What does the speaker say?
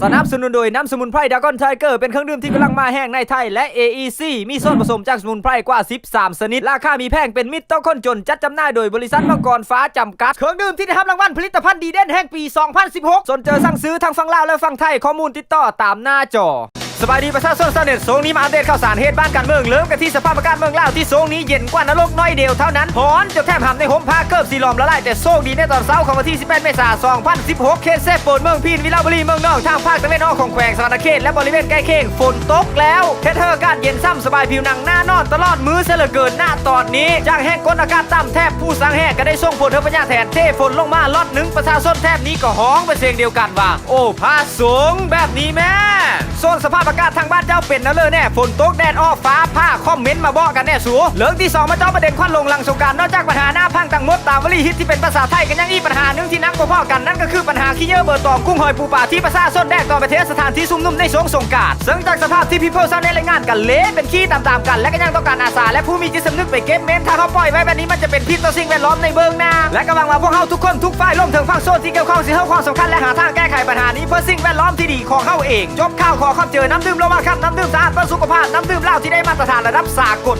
สนับสนุนโดยน้ำสมุนไพรดากอนไทเกอร์เป็นเครื่องดื่มที่กำลังมาแห้งในไทยและ AEC มีส่วนผสมจากสมุนไพรกว่า13ชนิดราคามีแพงเป็นมิตรต่อคนจนจัดจำหน่ายโดยบริษัทมังกรฟ้าจำกัดเครื่องดื่มที่ได้รับรางวัลผลิตภัณฑ์ดีเด่นแห่งปี 2016 สนใจสั่งซื้อทางฝั่งลาวและฝั่งไทยข้อมูลติดต่อตามหน้าจอสบายดีประชาชนชาวเน็ตโซงนี้มาอัปเดตข่าวสารเหตุบ้านการเมืองเริ่มกันที่สภาพอากาศเมืองลาวที่โซงนี้เย็นกว่านรกน้อยเดียวเท่านั้นร้อนจนแทบหำในห่มผ้าเกิบสีหลอมละลายแต่โชคดีในตอนเช้าของวันที่18 เมษายน 2016 เขตเซฟโปนเมืองพีนวิลาบุรีเมืองนอกทางภาคตะวันออกของแขวงสวรรณเขตและบริเวณใกล้เคียงฝนตกแล้วเทเธออากาศเย็นซ้ำสบายผิวหนังหน้านอนตลอดมื้อเสียเหลือเกินหน้าตอนนี้จากแห้งกดอากาศต่ำแทบผู้สร้างแห้งก็ได้ส่งผลเทพญาแทนเทฝนลงมาล็อตหนึ่งประชาชนแทบนี้ก็ฮ้องเป็นเสียงเดียวกันว่าโอ้พระสงฆ์แบบนี้แม่โซนสภาพอากาศทางบ้านเจ้าเป็นนะเลยแน่ฝนตกแดดออกฟ้าผ้าคอมเมนต์มาบอกกันแน่สูเรื่องที่2มาเจ้าประเด็นควันลงหลังสงกรานต์นอกจากปัญหาหน้าพังต่างมดตามวลีฮิตที่เป็นภาษาไทยกันยังอีกปัญหาหนึ่งที่นักพ่อกันนั่นก็คือปัญหาขี้เยอะเบอร์ตองกุ้งหอยปูปลาที่ประชาชนแดกต่อประเทศสถานที่ซุ่มนุ่มในช่วงสงกรานต์ซึ่งจากสภาพที่พี่เพิ่ลสร้างในรายงานกันเละเป็นขี้ตามๆกันและก็ยังต้องการอาสาและผู้มีจิตสำนึกไปเก็บเมนถ้าเขาปล่อยไว้แบบนี้มันจะเป็นพิษต่อสิ่งแวดล้อมในเบื้องหน้าและกำลังว่าพวกเขาทุกคนทุกฝ่ายร่วมถึงฝั่งโซนที่เกี่ยวข้องสิให้ความสำคัญและหาทางแก้ไขปัญหานี้เพื่อสิ่งแวดล้อมที่ดีของเขาเองจบข่าวขอขอบเจอน้ำดื่มโลมาครับน้ำดื่มสะอาดเพื่อสุขภาพน้ำดื่มเหล้าที่ได้มาตรฐานระดับสากล